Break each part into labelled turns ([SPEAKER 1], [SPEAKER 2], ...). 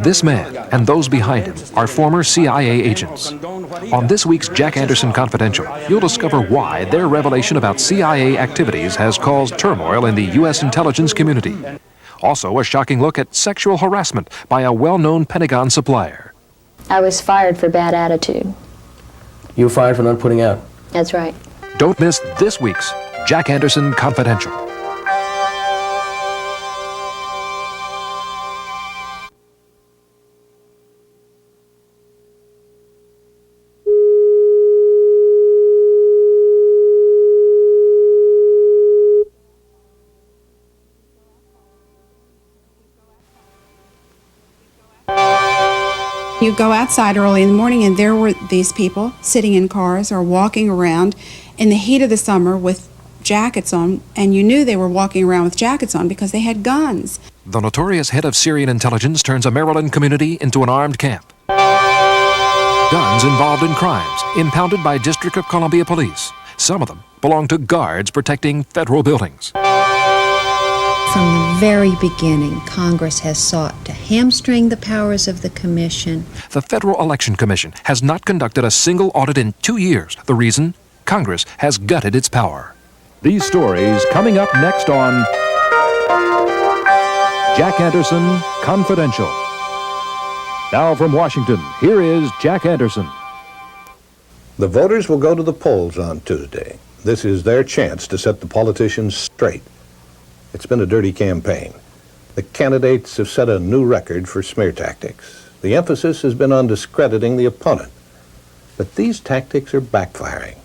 [SPEAKER 1] This man and those behind him are former CIA agents. On this week's Jack Anderson Confidential, you'll discover why their revelation about CIA activities has caused turmoil in the U.S. intelligence community. Also, a shocking look at sexual harassment by a well-known Pentagon supplier.
[SPEAKER 2] I was fired for bad attitude.
[SPEAKER 3] You were fired for not putting out?
[SPEAKER 2] That's right.
[SPEAKER 1] Don't miss this week's Jack Anderson Confidential.
[SPEAKER 4] You go outside early in the morning and there were these people sitting in cars or walking around in the heat of the summer with jackets on, and you knew they were walking around with jackets on because they had guns.
[SPEAKER 1] The notorious head of Syrian intelligence turns a Maryland community into an armed camp. Guns involved in crimes impounded by District of Columbia police. Some of them belong to guards protecting federal buildings.
[SPEAKER 5] From the very beginning, Congress has sought to hamstring the powers of the Commission.
[SPEAKER 1] The Federal Election Commission has not conducted a single audit in 2 years. The reason? Congress has gutted its power.
[SPEAKER 6] These stories coming up next on Jack Anderson Confidential. Now from Washington, here is Jack Anderson.
[SPEAKER 7] The voters will go to the polls on Tuesday. This is their chance to set the politicians straight. It's been a dirty campaign. The candidates have set a new record for smear tactics. The emphasis has been on discrediting the opponent. But these tactics are backfiring.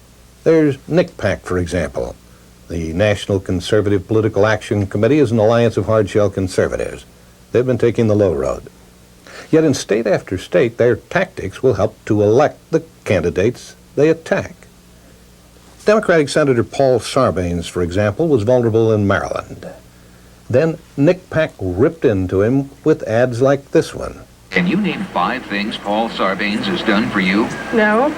[SPEAKER 7] There's NCPAC, for example. The National Conservative Political Action Committee is an alliance of hardshell conservatives. They've been taking the low road. Yet in state after state, their tactics will help to elect the candidates they attack. Democratic Senator Paul Sarbanes, for example, was vulnerable in Maryland. Then NCPAC ripped into him with ads like this one.
[SPEAKER 8] Can you name 5 things Paul Sarbanes has done for you?
[SPEAKER 9] No.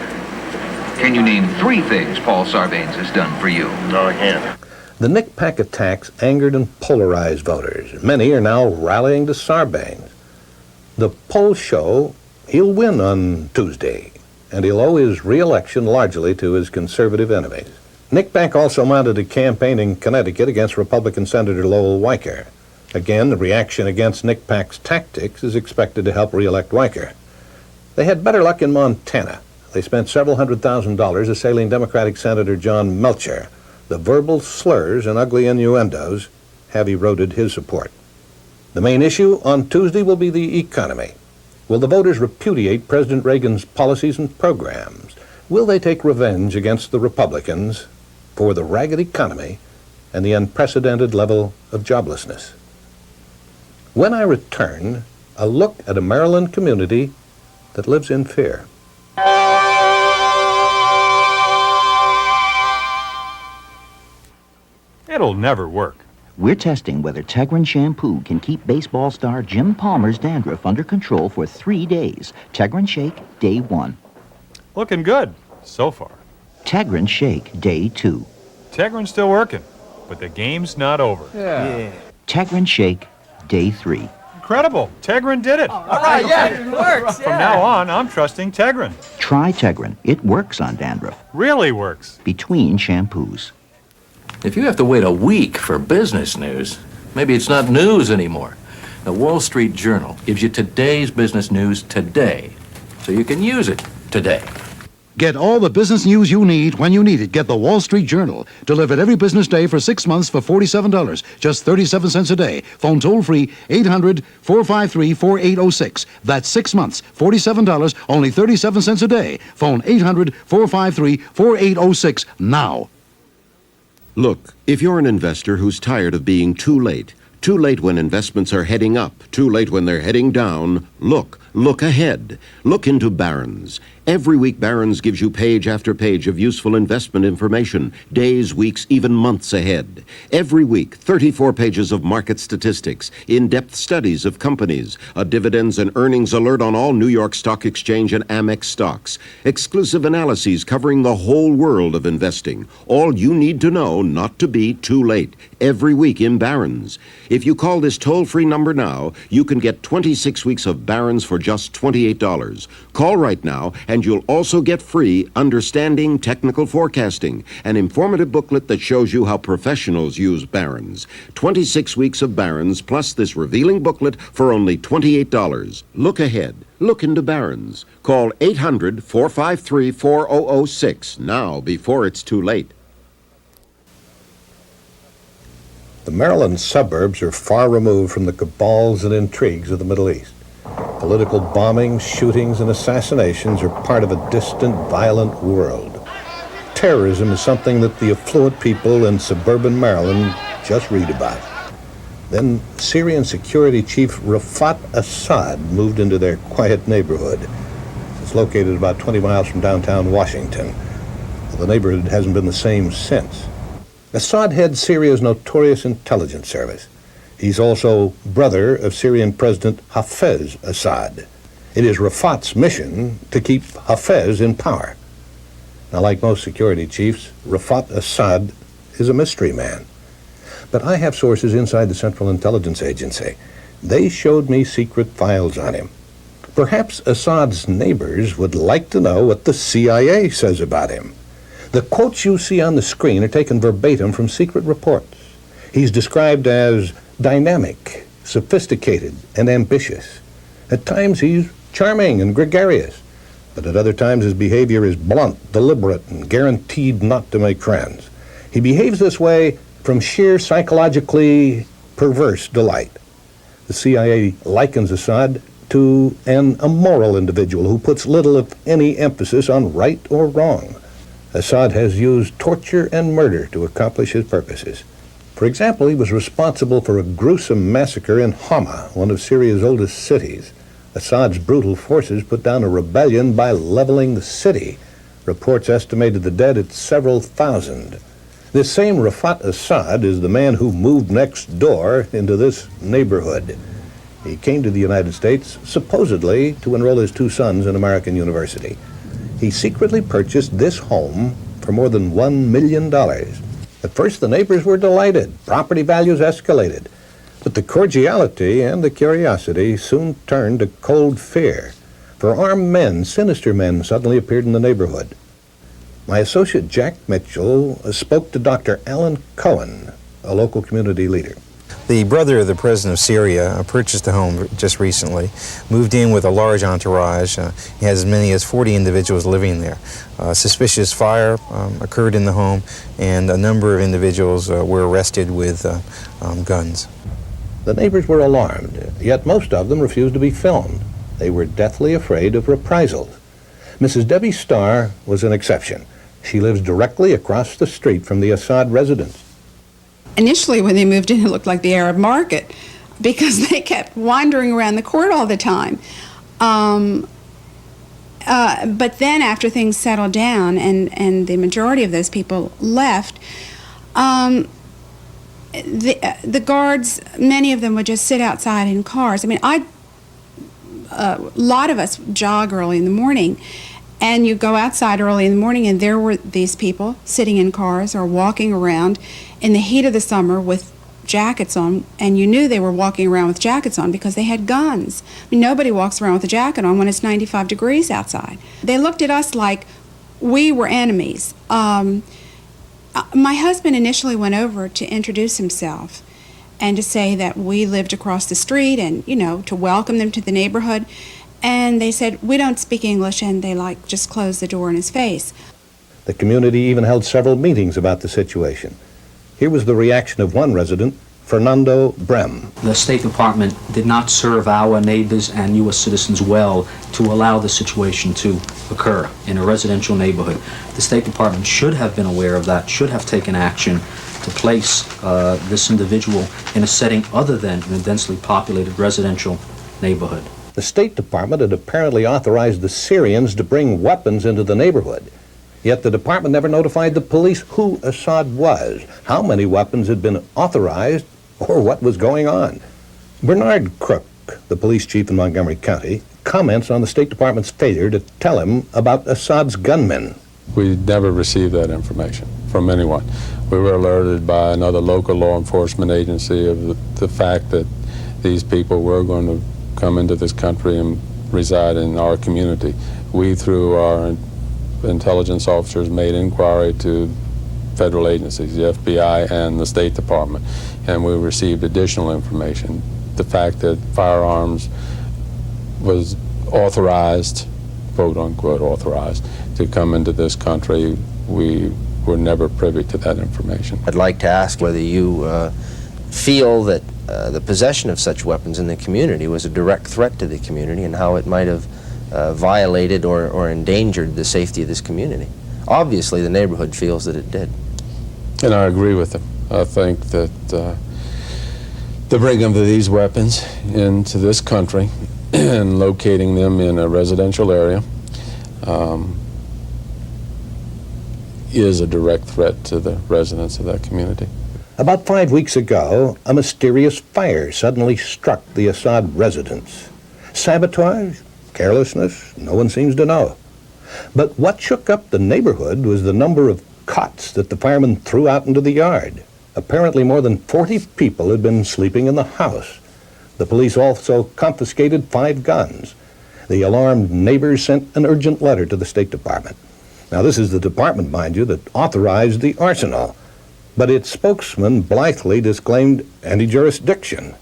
[SPEAKER 8] Can you name 3 things Paul Sarbanes has done for you?
[SPEAKER 9] No, I can't.
[SPEAKER 7] The NCPAC attacks angered and polarized voters. Many are now rallying to Sarbanes. The polls show he'll win on Tuesday, and he'll owe his re-election largely to his conservative enemies. NCPAC also mounted a campaign in Connecticut against Republican Senator Lowell Weicker. Again, the reaction against NCPAC's tactics is expected to help re-elect Weicker. They had better luck in Montana. They spent several $100,000 assailing Democratic Senator John Melcher. The verbal slurs and ugly innuendos have eroded his support. The main issue on Tuesday will be the economy. Will the voters repudiate President Reagan's policies and programs? Will they take revenge against the Republicans for the ragged economy and the unprecedented level of joblessness? When I return, a look at a Maryland community that lives in fear.
[SPEAKER 10] It'll never work.
[SPEAKER 11] We're testing whether Tegrin shampoo can keep baseball star Jim Palmer's dandruff under control for 3 days. Tegrin Shake, Day 1.
[SPEAKER 10] Looking good, so far.
[SPEAKER 11] Tegrin Shake, Day 2.
[SPEAKER 10] Tegrin's still working, but the game's not over.
[SPEAKER 3] Yeah.
[SPEAKER 11] Tegrin Shake, Day 3.
[SPEAKER 10] Incredible, Tegrin did it.
[SPEAKER 9] All right, yeah, it works.
[SPEAKER 10] From now on, I'm trusting Tegrin.
[SPEAKER 11] Try Tegrin. It works on dandruff.
[SPEAKER 10] Really works.
[SPEAKER 11] Between shampoos.
[SPEAKER 12] If you have to wait a week for business news, maybe it's not news anymore. The Wall Street Journal gives you today's business news today, so you can use it today.
[SPEAKER 13] Get all the business news you need when you need it. Get the Wall Street Journal. Delivered every business day for 6 months for $47. Just 37 cents a day. Phone toll free 800-453-4806. That's 6 months, $47, only 37 cents a day. Phone 800-453-4806 now.
[SPEAKER 14] Look, if you're an investor who's tired of being too late when investments are heading up, too late when they're heading down, look, Look ahead. Look into Barron's. Every week, Barron's gives you page after page of useful investment information, days, weeks, even months ahead. Every week, 34 pages of market statistics, in-depth studies of companies, a dividends and earnings alert on all New York Stock Exchange and Amex stocks, exclusive analyses covering the whole world of investing. All you need to know not to be too late. Every week in Barron's. If you call this toll-free number now, you can get 26 weeks of Barron's for just $28. Call right now, and you'll also get free Understanding Technical Forecasting, an informative booklet that shows you how professionals use Barron's. 26 weeks of Barron's plus this revealing booklet for only $28. Look ahead. Look into Barron's. Call 800-453-4006 now before it's too late.
[SPEAKER 7] The Maryland suburbs are far removed from the cabals and intrigues of the Middle East. Political bombings, shootings, and assassinations are part of a distant, violent world. Terrorism is something that the affluent people in suburban Maryland just read about. Then Syrian security chief Rifaat al-Assad moved into their quiet neighborhood. It's located about 20 miles from downtown Washington. The neighborhood hasn't been the same since. Assad heads Syria's notorious intelligence service. He's also brother of Syrian President al-Assad. It is Rifaat's mission to keep Hafez in power. Now, like most security chiefs, Rifaat al-Assad is a mystery man. But I have sources inside the Central Intelligence Agency. They showed me secret files on him. Perhaps Assad's neighbors would like to know what the CIA says about him. The quotes you see on the screen are taken verbatim from secret reports. He's described as dynamic, sophisticated, and ambitious. At times he's charming and gregarious, but at other times his behavior is blunt, deliberate, and guaranteed not to make friends. He behaves this way from sheer psychologically perverse delight. The CIA likens Assad to an immoral individual who puts little, if any, emphasis on right or wrong. Assad has used torture and murder to accomplish his purposes. For example, he was responsible for a gruesome massacre in Hama, one of Syria's oldest cities. Assad's brutal forces put down a rebellion by leveling the city. Reports estimated the dead at several thousand. This same Rifaat al-Assad is the man who moved next door into this neighborhood. He came to the United States supposedly to enroll his two sons in American University. He secretly purchased this home for more than $1 million. At first, the neighbors were delighted. Property values escalated. But the cordiality and the curiosity soon turned to cold fear. For armed men, sinister men, suddenly appeared in the neighborhood. My associate Jack Mitchell spoke to Dr. Alan Cohen, a local community leader.
[SPEAKER 15] The brother of the president of Syria purchased a home just recently, moved in with a large entourage. He has as many as 40 individuals living there. Suspicious fire occurred in the home, and a number of individuals were arrested with guns.
[SPEAKER 7] The neighbors were alarmed, yet most of them refused to be filmed. They were deathly afraid of reprisals. Mrs. Debbie Starr was an exception. She lives directly across the street from the Assad residence.
[SPEAKER 4] Initially, when they moved in, it looked like the Arab market because they kept wandering around the court all the time. But then after things settled down and the majority of those people left, the guards, many of them would just sit outside in cars. I mean, a lot of us jog early in the morning, and you go outside early in the morning, and there were these people sitting in cars or walking around in the heat of the summer with jackets on, and you knew they were walking around with jackets on because they had guns. I mean, nobody walks around with a jacket on when it's 95 degrees outside. They looked at us like we were enemies. My husband initially went over to introduce himself and to say that we lived across the street and, you know, to welcome them to the neighborhood. And they said, we don't speak English, and they just closed the door in his face.
[SPEAKER 7] The community even held several meetings about the situation. Here was the reaction of one resident, Fernando Brem.
[SPEAKER 16] The State Department did not serve our neighbors and U.S. citizens well to allow the situation to occur in a residential neighborhood. The State Department should have been aware of that, should have taken action to place this individual in a setting other than in a densely populated residential neighborhood.
[SPEAKER 7] The State Department had apparently authorized the Syrians to bring weapons into the neighborhood. Yet the department never notified the police who Assad was, how many weapons had been authorized, or what was going on. Bernard Crook, the police chief in Montgomery County, comments on the State Department's failure to tell him about Assad's gunmen.
[SPEAKER 17] We never received that information from anyone. We were alerted by another local law enforcement agency of the fact that these people were going to come into this country and reside in our community. We, through our intelligence officers, made inquiry to federal agencies, the FBI and the State Department, and we received additional information. The fact that firearms was authorized, quote unquote authorized, to come into this country, we were never privy to that information.
[SPEAKER 3] I'd like to ask whether you feel that the possession of such weapons in the community was a direct threat to the community and how it might have violated or endangered the safety of this community. Obviously, the neighborhood feels that it did.
[SPEAKER 17] And I agree with them. I think that the bringing of these weapons into this country and locating them in a residential area is a direct threat to the residents of that community.
[SPEAKER 7] About 5 weeks ago, a mysterious fire suddenly struck the Assad residence. Sabotage? Carelessness? No one seems to know. But what shook up the neighborhood was the number of cots that the firemen threw out into the yard. Apparently more than 40 people had been sleeping in the house. The police also confiscated 5 guns. The alarmed neighbors sent an urgent letter to the State Department. Now, this is the department, mind you, that authorized the arsenal. But its spokesman blithely disclaimed any jurisdiction.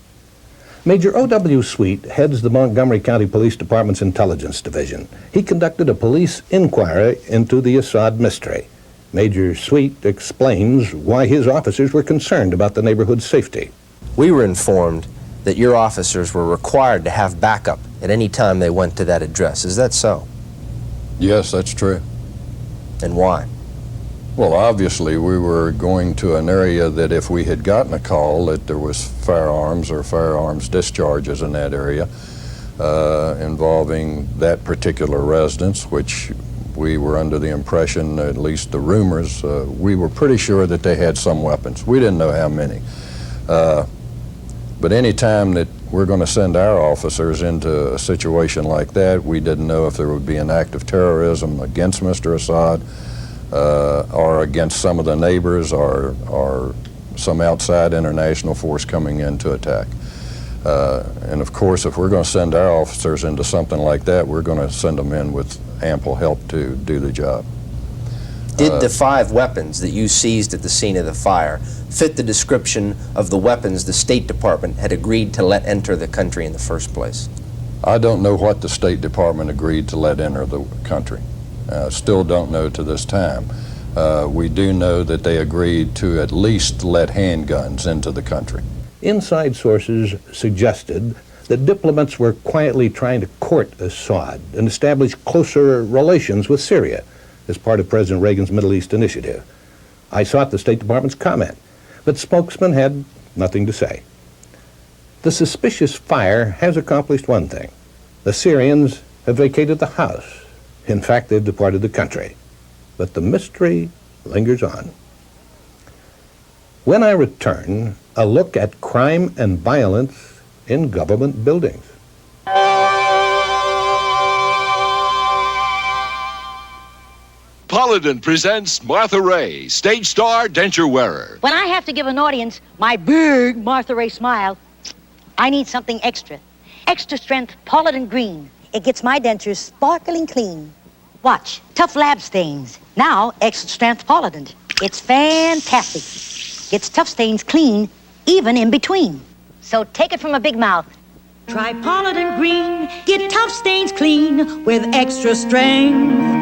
[SPEAKER 7] Major O.W. Sweet heads the Montgomery County Police Department's Intelligence Division. He conducted a police inquiry into the Assad mystery. Major Sweet explains why his officers were concerned about the neighborhood's safety.
[SPEAKER 3] We were informed that your officers were required to have backup at any time they went to that address. Is that so?
[SPEAKER 18] Yes, that's true.
[SPEAKER 3] And why?
[SPEAKER 18] Well, obviously, we were going to an area that if we had gotten a call that there was firearms or firearms discharges in that area involving that particular residence, which we were under the impression, at least the rumors, we were pretty sure that they had some weapons. We didn't know how many. But any time that we're going to send our officers into a situation like that, we didn't know if there would be an act of terrorism against Mr. Assad or against some of the neighbors or some outside international force coming in to attack. And of course, if we're going to send our officers into something like that, we're going to send them in with ample help to do the job.
[SPEAKER 3] Did the 5 weapons that you seized at the scene of the fire fit the description of the weapons the State Department had agreed to let enter the country in the first place?
[SPEAKER 18] I don't know what the State Department agreed to let enter the country. Still don't know to this time. We do know that they agreed to at least let handguns into the country.
[SPEAKER 7] Inside sources suggested that diplomats were quietly trying to court Assad and establish closer relations with Syria as part of President Reagan's Middle East initiative. I sought the State Department's comment, but spokesman had nothing to say. The suspicious fire has accomplished one thing. The Syrians have vacated the house. In fact, they've departed the country. But the mystery lingers on. When I return, a look at crime and violence in government buildings.
[SPEAKER 19] Paladin presents Martha Ray, stage star, denture wearer.
[SPEAKER 20] When I have to give an audience my big Martha Ray smile, I need something extra. Extra strength Paladin Green. It gets my dentures sparkling clean. Watch, tough lab stains. Now, extra strength Paladin. It's fantastic. Gets tough stains clean, even in between. So take it from a big mouth. Try Paladin Green. Get tough stains clean with extra strength.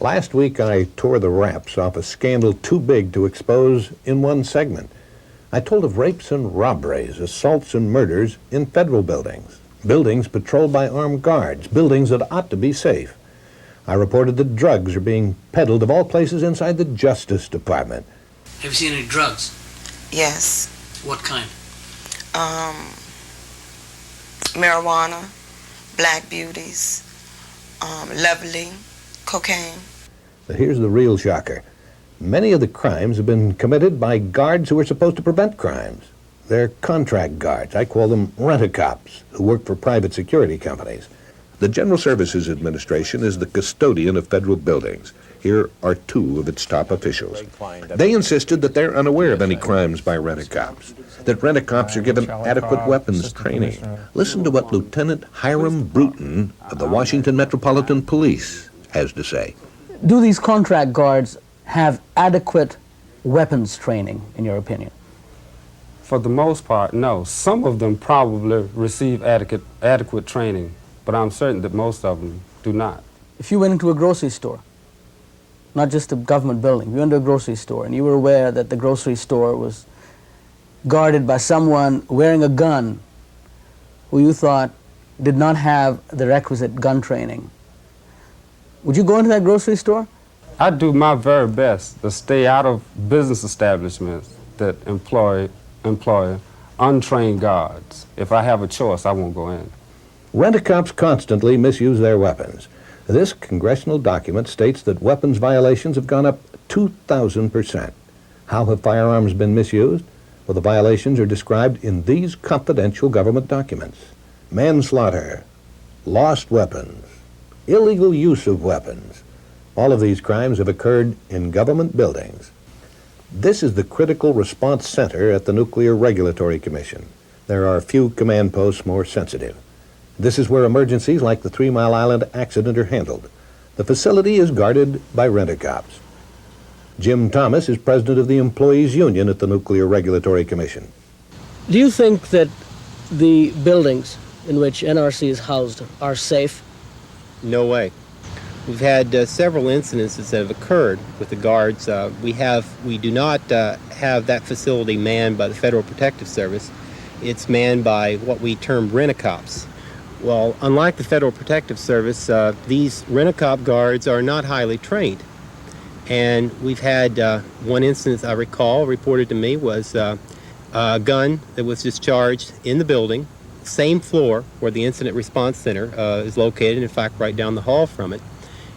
[SPEAKER 7] Last week I tore the wraps off a scandal too big to expose in one segment. I told of rapes and robberies, assaults and murders in federal buildings, buildings patrolled by armed guards, buildings that ought to be safe. I reported that drugs are being peddled of all places inside the Justice Department.
[SPEAKER 21] Have you seen any drugs?
[SPEAKER 22] Yes.
[SPEAKER 21] What kind?
[SPEAKER 22] Marijuana, black beauties, leveling, cocaine.
[SPEAKER 7] But here's the real shocker. Many of the crimes have been committed by guards who are supposed to prevent crimes. They're contract guards. I call them rent-a-cops, who work for private security companies.
[SPEAKER 19] The General Services Administration is the custodian of federal buildings. Here are two of its top officials. They insisted that they're unaware of any crimes by rent-a-cops, that rent-a-cops are given adequate weapons training. Listen to what Lieutenant Hiram Bruton of the Washington Metropolitan Police has to say.
[SPEAKER 23] Do these contract guards have adequate weapons training, in your opinion?
[SPEAKER 24] For the most part, no. Some of them probably receive adequate training, but I'm certain that most of them do not.
[SPEAKER 23] If you went into a grocery store, not just a government building, you went to a grocery store and you were aware that the grocery store was guarded by someone wearing a gun who you thought did not have the requisite gun training, would you go into that grocery store?
[SPEAKER 24] I do my very best to stay out of business establishments that employ untrained guards. If I have a choice, I won't go in.
[SPEAKER 7] Rent-a-cops constantly misuse their weapons. This congressional document states that weapons violations have gone up 2,000%. How have firearms been misused? Well, the violations are described in these confidential government documents. Manslaughter, lost weapons, illegal use of weapons. All of these crimes have occurred in government buildings. This is the Critical Response Center at the Nuclear Regulatory Commission. There are a few command posts more sensitive. This is where emergencies like the 3 Mile Island accident are handled. The facility is guarded by rent-a-cops. Jim Thomas is president of the Employees Union at the Nuclear Regulatory Commission.
[SPEAKER 25] Do you think that the buildings in which NRC is housed are safe?
[SPEAKER 26] No way. We've had several incidences that have occurred with the guards. We do not have that facility manned by the Federal Protective Service. It's manned by what we term rent-a-cops. Well, unlike the Federal Protective Service, these rent-a-cop guards are not highly trained. And we've had one instance I recall reported to me was a gun that was discharged in the building, same floor where the Incident Response Center is located, in fact, right down the hall from it.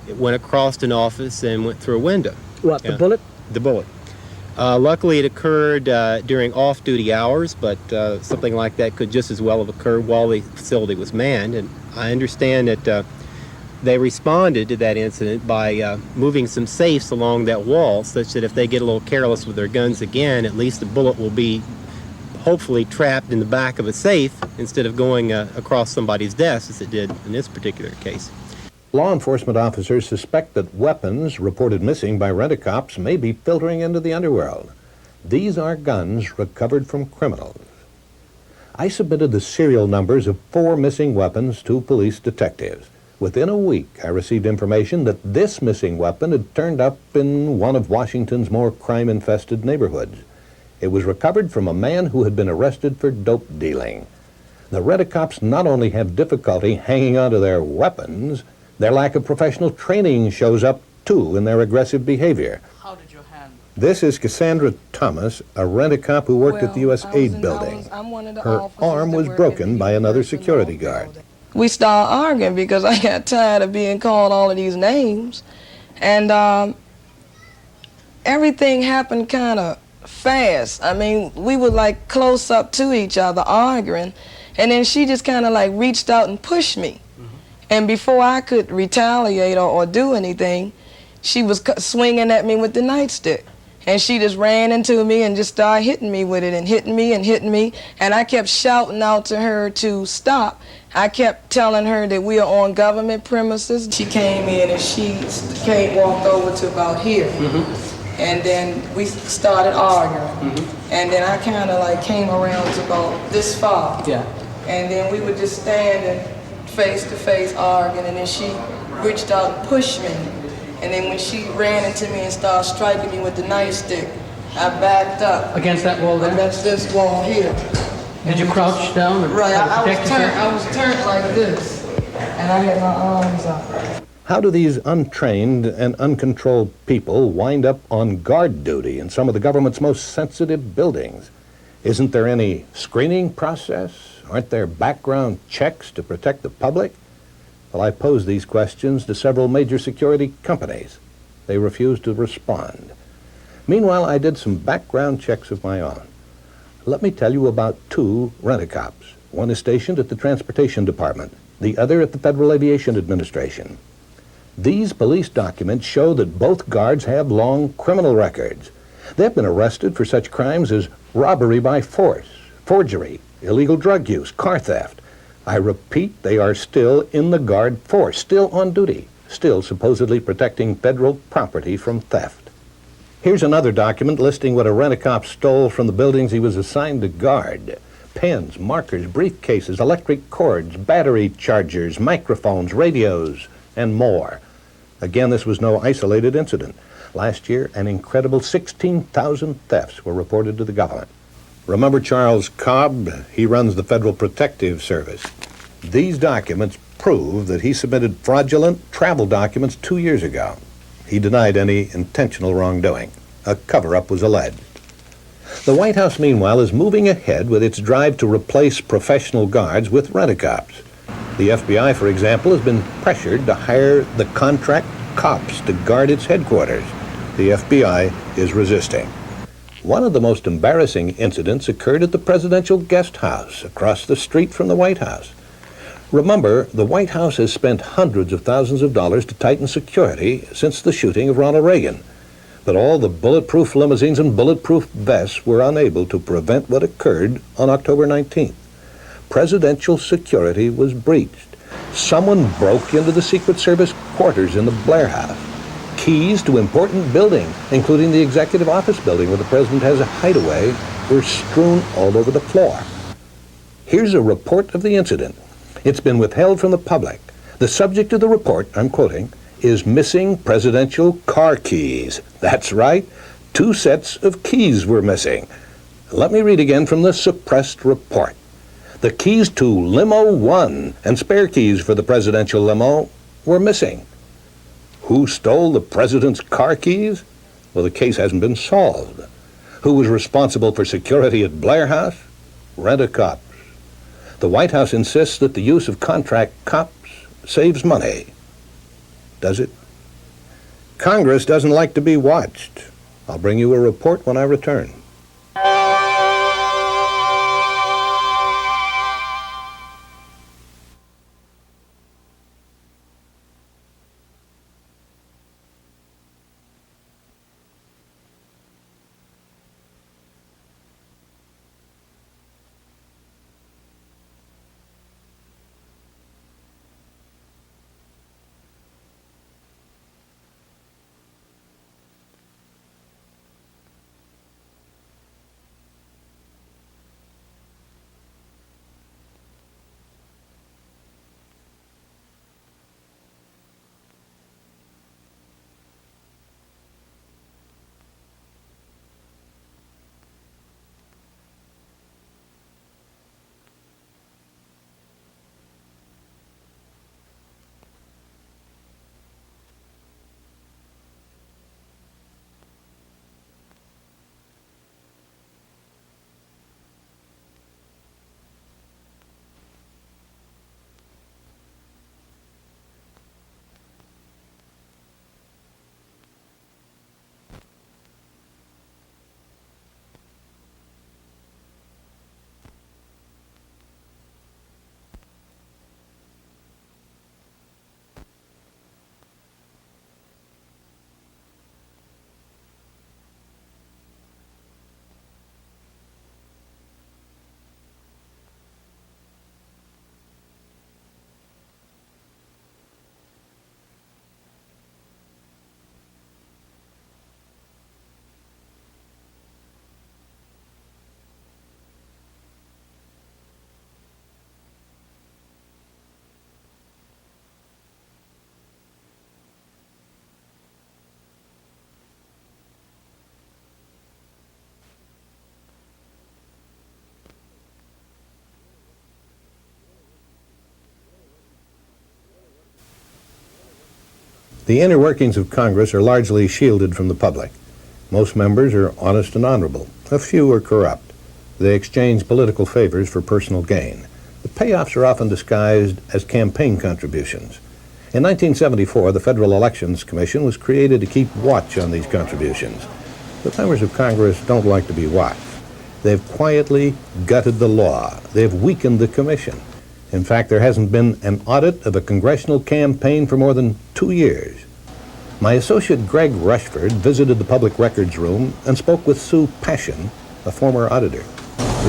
[SPEAKER 26] It went across an office and went through a window.
[SPEAKER 25] What, the bullet?
[SPEAKER 26] The bullet. Luckily, it occurred during off-duty hours, but something like that could just as well have occurred while the facility was manned. And I understand that they responded to that incident by moving some safes along that wall, such that if they get a little careless with their guns again, at least the bullet will be hopefully trapped in the back of a safe instead of going across somebody's desk, as it did in this particular case.
[SPEAKER 7] Law enforcement officers suspect that weapons reported missing by rent-a-cops may be filtering into the underworld. These are guns recovered from criminals. I submitted the serial numbers of 4 missing weapons to police detectives. Within a week, I received information that this missing weapon had turned up in one of Washington's more crime-infested neighborhoods. It was recovered from a man who had been arrested for dope dealing. The rent-a-cops not only have difficulty hanging onto their weapons, their lack of professional training shows up, too, in their aggressive behavior.
[SPEAKER 21] How did you handle it?
[SPEAKER 7] This is Cassandra Thomas, a rent-a-cop who worked at the U.S. Aid building. Her arm was broken by another security guard.
[SPEAKER 27] We started arguing because I got tired of being called all of these names. And everything happened kind of fast. I mean, we were like close up to each other arguing. And then she just kind of like reached out and pushed me. And before I could retaliate or do anything, she was swinging at me with the nightstick. And she just ran into me and just started hitting me with it and hitting me and hitting me. And I kept shouting out to her to stop. I kept telling her that we are on government premises. She came in and she walked over to about here. And then we started arguing. And then I kind of like came around to about this far. And then we would just stand and face to face arguing, and then she reached out and pushed me. And then when she ran into me and started striking me with the nightstick, I backed up.
[SPEAKER 25] Against that wall there?
[SPEAKER 27] Against this wall here.
[SPEAKER 25] Did you crouch down and
[SPEAKER 27] Right,
[SPEAKER 25] try to
[SPEAKER 27] I
[SPEAKER 25] protect yourself?
[SPEAKER 27] was turned like this, and I had my arms out.
[SPEAKER 7] How do these untrained and uncontrolled people wind up on guard duty in some of the government's most sensitive buildings? Isn't there any screening process? Aren't there background checks to protect the public? Well, I posed these questions to several major security companies. They refused to respond. Meanwhile, I did some background checks of my own. Let me tell you about two rent-a-cops. One is stationed at the Transportation Department, the other at the Federal Aviation Administration. These police documents show that both guards have long criminal records. They've been arrested for such crimes as robbery by force, forgery, illegal drug use, car theft. I repeat, they are still in the guard force, still on duty, still supposedly protecting federal property from theft. Here's another document listing what a rent-a-cop stole from the buildings he was assigned to guard. Pens, markers, briefcases, electric cords, battery chargers, microphones, radios, and more. Again, this was no isolated incident. Last year, an incredible 16,000 thefts were reported to the government. Remember Charles Cobb? He runs the Federal Protective Service. These documents prove that he submitted fraudulent travel documents 2 years ago. He denied any intentional wrongdoing. A cover-up was alleged. The White House, meanwhile, is moving ahead with its drive to replace professional guards with rent-a-cops. The FBI, for example, has been pressured to hire the contract cops to guard its headquarters. The FBI is resisting. One of the most embarrassing incidents occurred at the presidential guest house across the street from the White House. Remember, the White House has spent hundreds of thousands of dollars to tighten security since the shooting of Ronald Reagan. But all the bulletproof limousines and bulletproof vests were unable to prevent what occurred on October 19th. Presidential security was breached. Someone broke into the Secret Service quarters in the Blair House. Keys to important buildings, including the executive office building where the president has a hideaway, were strewn all over the floor. Here's a report of the incident. It's been withheld from the public. The subject of the report, I'm quoting, is missing presidential car keys. That's right, 2 sets of keys were missing. Let me read again from the suppressed report. The keys to Limo 1 and spare keys for the presidential limo were missing. Who stole the president's car keys? Well, the case hasn't been solved. Who was responsible for security at Blair House? Rent-a-cops. The White House insists that the use of contract cops saves money. Does it? Congress doesn't like to be watched. I'll bring you a report when I return. The inner workings of Congress are largely shielded from the public. Most members are honest and honorable. A few are corrupt. They exchange political favors for personal gain. The payoffs are often disguised as campaign contributions. In 1974, the Federal Elections Commission was created to keep watch on these contributions. But members of Congress don't like to be watched. They've quietly gutted the law. They've weakened the commission. In fact, there hasn't been an audit of a congressional campaign for more than 2 years. My associate Greg Rushford visited the Public Records Room and spoke with Sue Passion, a former auditor.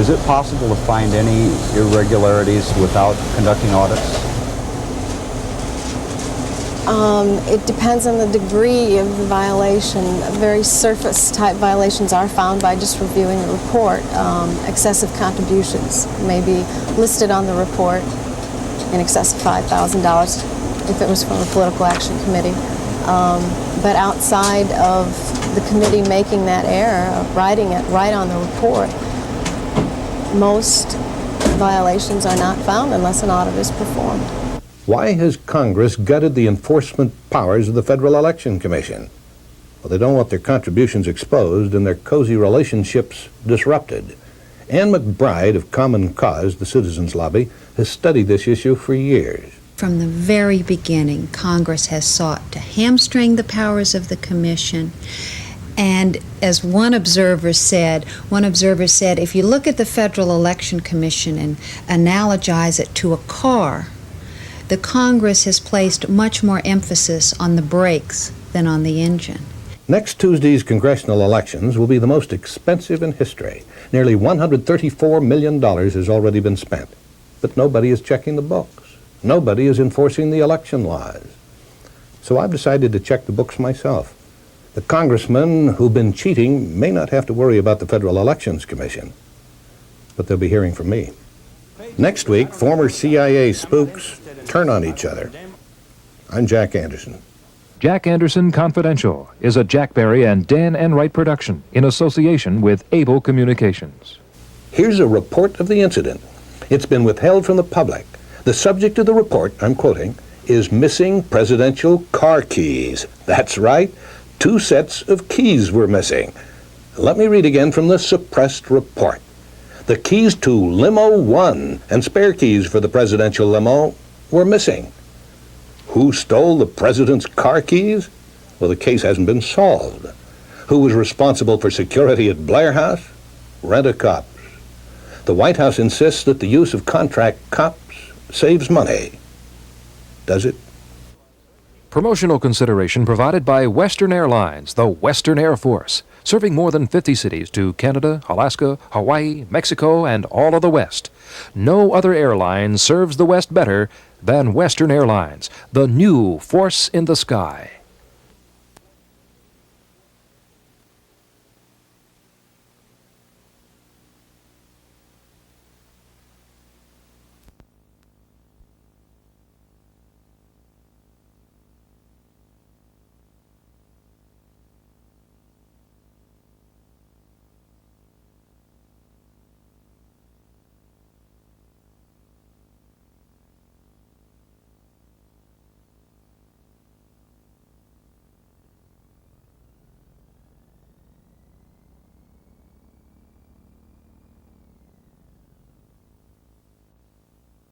[SPEAKER 1] Is it possible to find any irregularities without conducting audits?
[SPEAKER 2] It depends on the degree of the violation. Very surface type violations are found by just reviewing the report. Excessive contributions may be listed on the report in excess of $5,000 if it was from a political action committee. But outside of the committee making that error, writing it right on the report, most violations are not found unless an audit is performed.
[SPEAKER 7] Why has Congress gutted the enforcement powers of the Federal Election Commission? Well, they don't want their contributions exposed and their cozy relationships disrupted. Ann McBride of Common Cause, the Citizens Lobby, has studied this issue for years.
[SPEAKER 5] From the very beginning, Congress has sought to hamstring the powers of the Commission. And as one observer said, if you look at the Federal Election Commission and analogize it to a car, the Congress has placed much more emphasis on the brakes than on the engine.
[SPEAKER 7] Next Tuesday's congressional elections will be the most expensive in history. Nearly $134 million has already been spent. But nobody is checking the books. Nobody is enforcing the election laws. So I've decided to check the books myself. The congressmen who've been cheating may not have to worry about the Federal Elections Commission, but they'll be hearing from me. Next week, former CIA spooks turn on each other. I'm Jack Anderson.
[SPEAKER 6] Jack Anderson Confidential is a Jack Berry and Dan Enright production in association with Able Communications.
[SPEAKER 7] Here's a report of the incident. It's been withheld from the public. The subject of the report, I'm quoting, is missing presidential car keys. That's right, 2 sets of keys were missing. Let me read again from the suppressed report. The keys to Limo 1 and spare keys for the presidential limo were missing. Who stole the president's car keys? Well, the case hasn't been solved. Who was responsible for security at Blair House? Rent-a-cops. The White House insists that the use of contract cops saves money. Does it?
[SPEAKER 6] Promotional consideration provided by Western Airlines, the Western Air Force, serving more than 50 cities to Canada, Alaska, Hawaii, Mexico, and all of the West. No other airline serves the West better than Western Airlines, the new force in the sky.